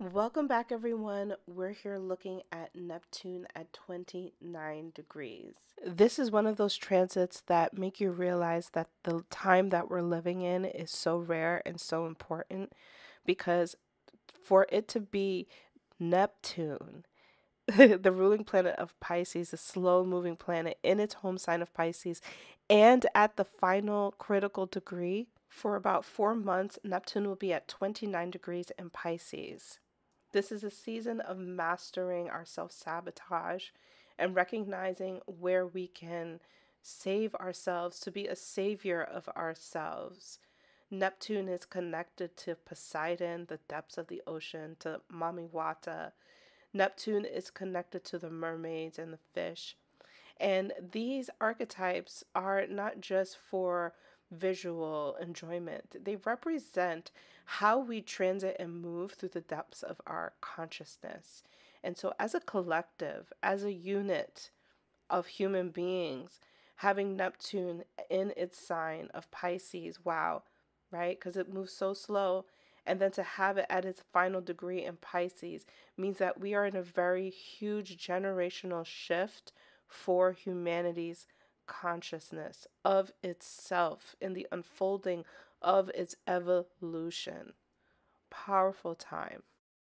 Welcome back, everyone. We're here looking at Neptune at 29 degrees. This is one of those transits that make you realize that the time that we're living in is so rare and so important because for it to be Neptune, the ruling planet of Pisces, a slow moving planet in its home sign of Pisces, and at the final critical degree, for about 4 months, Neptune will be at 29 degrees in Pisces. This is a season of mastering our self sabotage and recognizing where we can save ourselves to be a savior of ourselves. Neptune is connected to Poseidon, the depths of the ocean, to Mami Wata. Neptune is connected to the mermaids and the fish. And these archetypes are not just for visual enjoyment, they represent how we transit and move through the depths of our consciousness. And so, as a collective, as a unit of human beings, having Neptune in its sign of Pisces, wow, right? Because it moves so slow. And then to have it at its final degree in Pisces means that we are in a very huge generational shift for humanity's consciousness of itself in the unfolding of its evolution. Powerful time.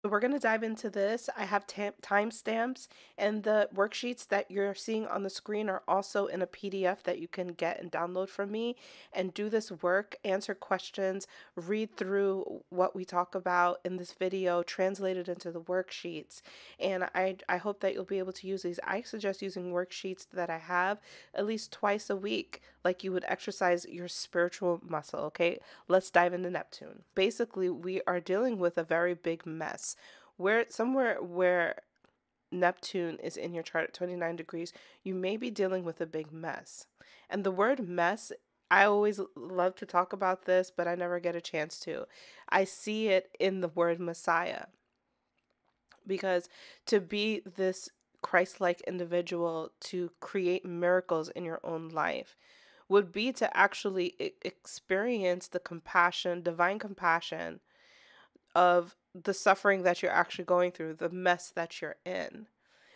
So we're going to dive into this. I have timestamps, and the worksheets that you're seeing on the screen are also in a PDF that you can get and download from me and do this work, answer questions, read through what we talk about in this video, translate it into the worksheets. And I hope that you'll be able to use these. I suggest using worksheets that I have at least twice a week, like you would exercise your spiritual muscle, okay? Let's dive into Neptune. Basically, we are dealing with a very big mess. Somewhere where Neptune is in your chart at 29 degrees, you may be dealing with a big mess. And the word mess, I always love to talk about this, but I never get a chance to. I see it in the word Messiah. Because to be this Christ like individual, to create miracles in your own life, would be to actually experience the compassion, divine compassion of the suffering that you're actually going through, the mess that you're in.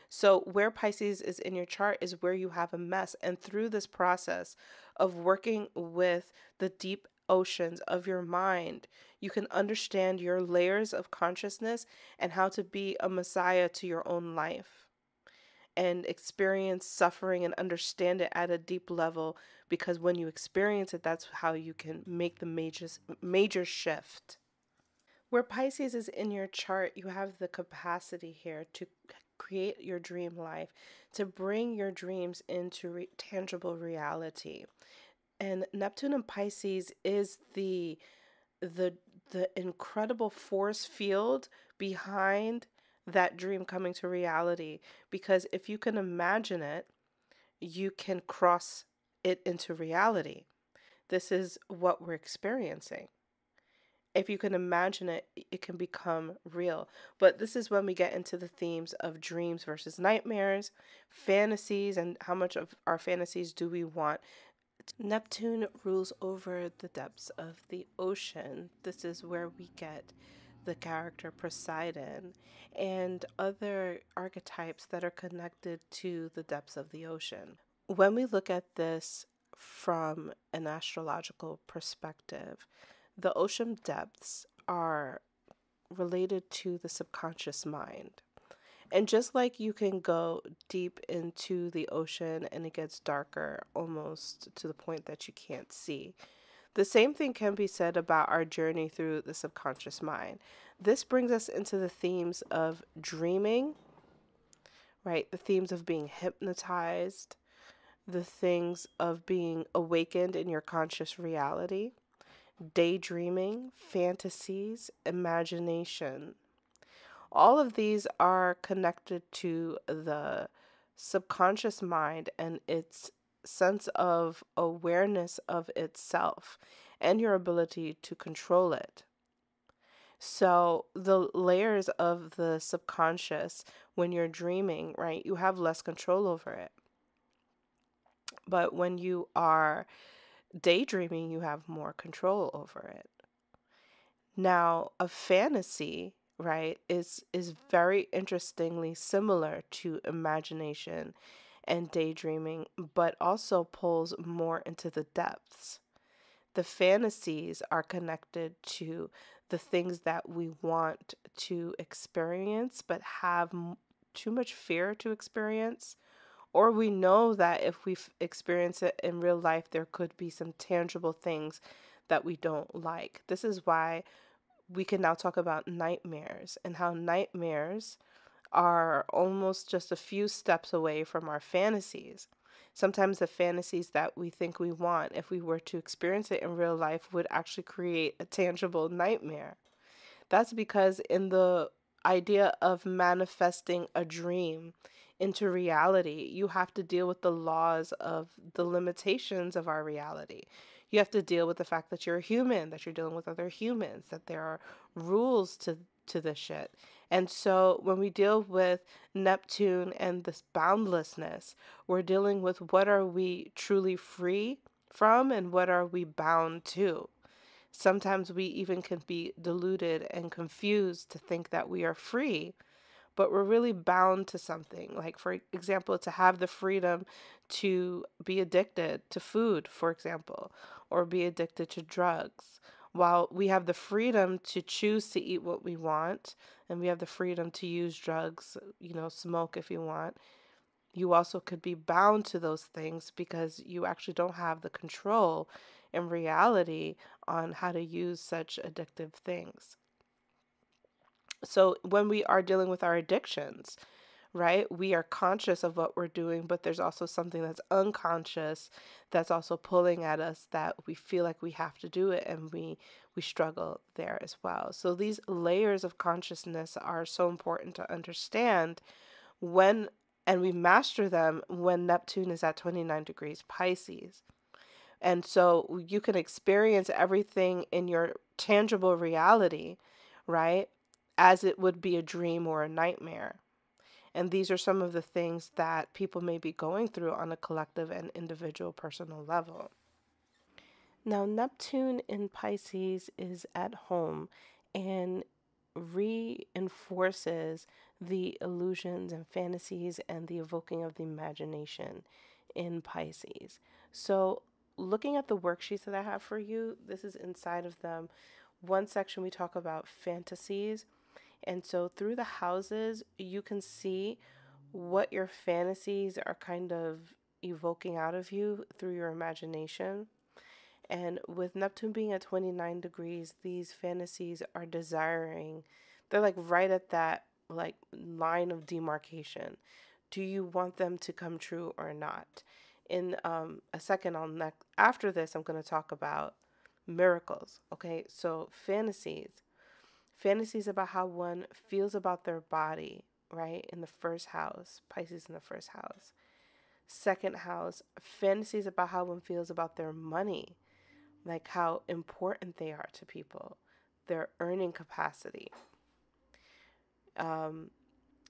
So, where Pisces is in your chart is where you have a mess. And through this process of working with the deep oceans of your mind, you can understand your layers of consciousness and how to be a messiah to your own life and experience suffering and understand it at a deep level, because when you experience it, that's how you can make the major shift. Where Pisces is in your chart, you have the capacity here to create your dream life, to bring your dreams into tangible reality. And Neptune and Pisces is the the incredible force field behind that dream coming to reality, because if you can imagine it, you can cross it into reality. This is what we're experiencing. If you can imagine it, it can become real. But this is when we get into the themes of dreams versus nightmares, fantasies, and how much of our fantasies do we want. Neptune rules over the depths of the ocean. This is where we get the character Poseidon and other archetypes that are connected to the depths of the ocean. When we look at this from an astrological perspective, the ocean depths are related to the subconscious mind. And just like you can go deep into the ocean and it gets darker almost to the point that you can't see, the same thing can be said about our journey through the subconscious mind. This brings us into the themes of dreaming, right? The themes of being hypnotized, the things of being awakened in your conscious reality, daydreaming, fantasies, imagination. All of these are connected to the subconscious mind and its sense of awareness of itself and your ability to control it. So, the layers of the subconscious, when you're dreaming, right, you have less control over it. But when you are daydreaming, you have more control over it. Now, a fantasy right, is very interestingly similar to imagination and daydreaming, but also pulls more into the depths. The fantasies are connected to the things that we want to experience, but have too much fear to experience. Or we know that if we experience it in real life, there could be some tangible things that we don't like. This is why we can now talk about nightmares and how nightmares are almost just a few steps away from our fantasies. Sometimes the fantasies that we think we want, if we were to experience it in real life, would actually create a tangible nightmare. That's because in the idea of manifesting a dream into reality, you have to deal with the laws of the limitations of our reality. You have to deal with the fact that you're a human, that you're dealing with other humans, that there are rules to this shit. And so when we deal with Neptune and this boundlessness, we're dealing with what are we truly free from and what are we bound to. Sometimes we even can be deluded and confused to think that we are free, but we're really bound to something. Like, for example, to have the freedom to be addicted to food, for example, or be addicted to drugs. While we have the freedom to choose to eat what we want, and we have the freedom to use drugs, smoke if you want, you also could be bound to those things because you actually don't have the control in reality on how to use such addictive things. So when we are dealing with our addictions, right, we are conscious of what we're doing, but there's also something that's unconscious that's also pulling at us that we feel like we have to do it, and we struggle there as well. So these layers of consciousness are so important to understand when, and we master them when Neptune is at 29 degrees Pisces. And so you can experience everything in your tangible reality, right, as it would be a dream or a nightmare. And these are some of the things that people may be going through on a collective and individual personal level. Now, Neptune in Pisces is at home and reinforces the illusions and fantasies and the evoking of the imagination in Pisces. So, looking at the worksheets that I have for you, this is inside of them. One section we talk about fantasies. And so, through the houses, you can see what your fantasies are kind of evoking out of you through your imagination. And with Neptune being at 29 degrees, these fantasies are desiring, they're like right at that like line of demarcation. Do you want them to come true or not? In a second, after this, I'm going to talk about miracles. Okay, so fantasies about how one feels about their body, right? In the first house, Pisces in the first house. Second house, fantasies about how one feels about their money, like how important they are to people, their earning capacity.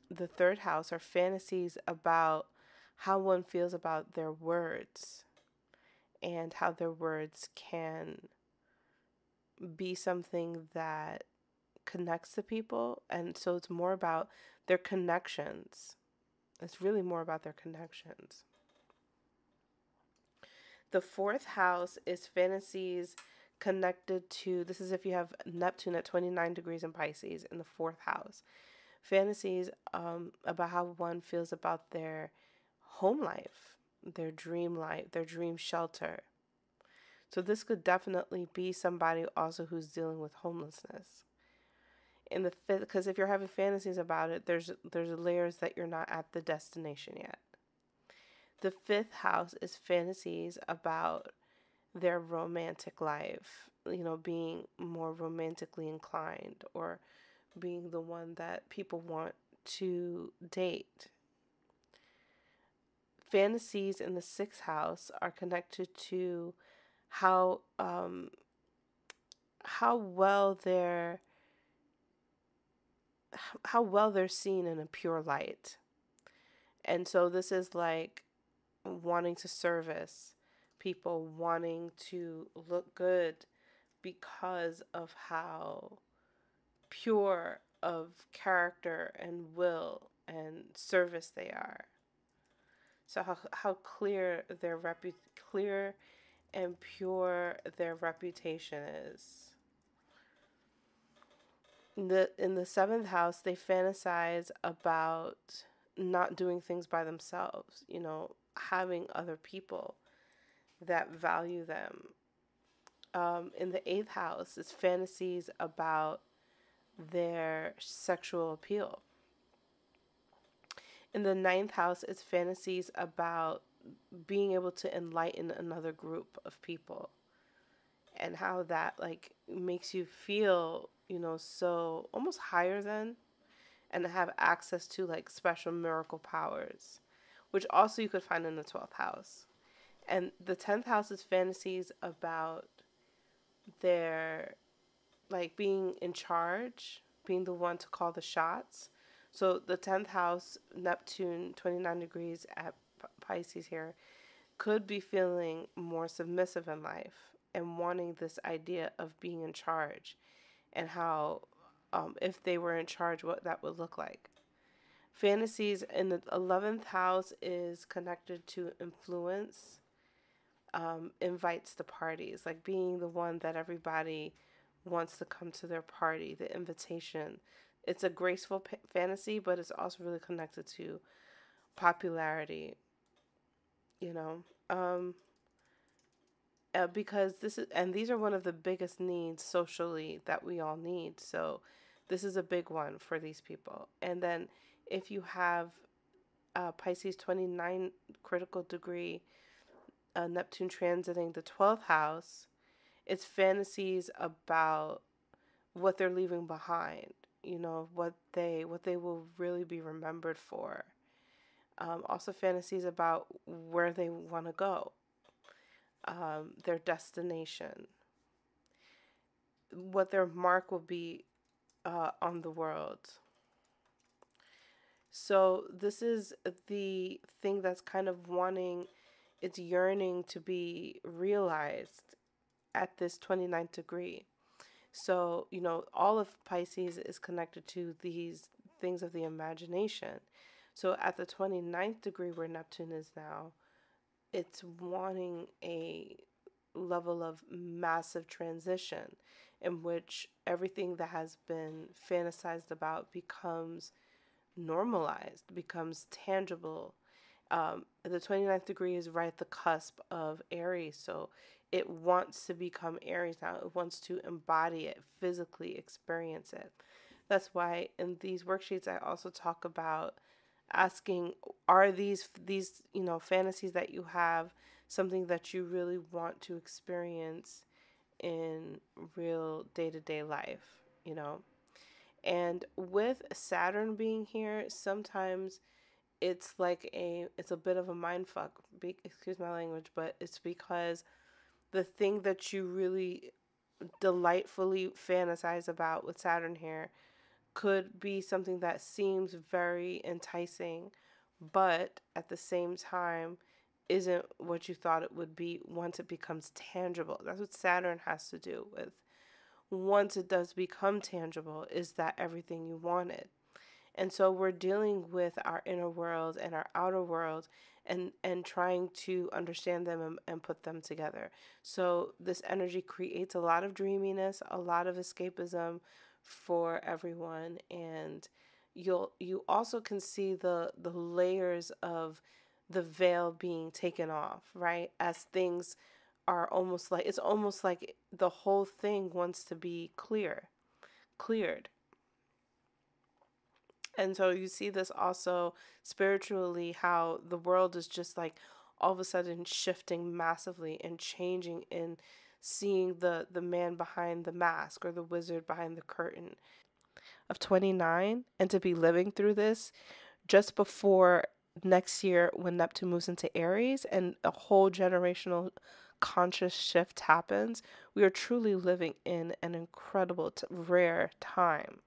The third house are fantasies about how one feels about their words and how their words can be something that connects to people. And so it's more about their connections. It's really more about their connections. The fourth house is fantasies connected to, this is if you have Neptune at 29 degrees in Pisces in the fourth house. Fantasies about how one feels about their home life, their dream life, their dream shelter. So this could definitely be somebody also who's dealing with homelessness. In the fifth, because if you're having fantasies about it, there's layers that you're not at the destination yet. The fifth house is fantasies about their romantic life, being more romantically inclined or being the one that people want to date. Fantasies in the sixth house are connected to how well they're seen in a pure light. And so this is like wanting to service people, wanting to look good because of how pure of character and will and service they are. So how clear and pure their reputation is. In the seventh house, they fantasize about not doing things by themselves, having other people that value them. In the eighth house, it's fantasies about their sexual appeal. In the ninth house, it's fantasies about being able to enlighten another group of people and how that like makes you feel, so almost higher than, and have access to like special miracle powers, which also you could find in the 12th house. And the 10th house is fantasies about their like being in charge, being the one to call the shots. So the 10th house, Neptune, 29 degrees at Pisces here, could be feeling more submissive in life and wanting this idea of being in charge and how, if they were in charge, what that would look like. Fantasies in the 11th house is connected to influence, invites to parties, like being the one that everybody wants to come to their party, the invitation. It's a graceful fantasy, but it's also really connected to popularity, you know. Because these are one of the biggest needs socially that we all need. So this is a big one for these people. And then if you have Pisces 29 critical degree, Neptune transiting the 12th house, it's fantasies about what they're leaving behind, what they will really be remembered for. Also fantasies about where they want to go, their destination, what their mark will be on the world. So this is the thing that's kind of it's yearning to be realized at this 29th degree. So, all of Pisces is connected to these things of the imagination. So at the 29th degree where Neptune is now, it's wanting a level of massive transition in which everything that has been fantasized about becomes normalized, becomes tangible. The 29th degree is right at the cusp of Aries, so it wants to become Aries now. It wants to embody it, physically experience it. That's why in these worksheets I also talk about asking, are these fantasies that you have something that you really want to experience in real day-to-day life, And with Saturn being here, sometimes it's it's a bit of a mind fuck. Excuse my language, but it's because the thing that you really delightfully fantasize about with Saturn here could be something that seems very enticing, but at the same time isn't what you thought it would be once it becomes tangible. That's what Saturn has to do with. Once it does become tangible, is that everything you wanted? And so we're dealing with our inner world and our outer world and trying to understand them and put them together. So this energy creates a lot of dreaminess, a lot of escapism for everyone. And you also can see the layers of the veil being taken off, right? As things are it's almost like the whole thing wants to be cleared. And so you see this also spiritually, how the world is just like all of a sudden shifting massively and changing, and seeing the man behind the mask or the wizard behind the curtain of 29, and to be living through this just before next year when Neptune moves into Aries and a whole generational conscious shift happens. We are truly living in an incredible rare time.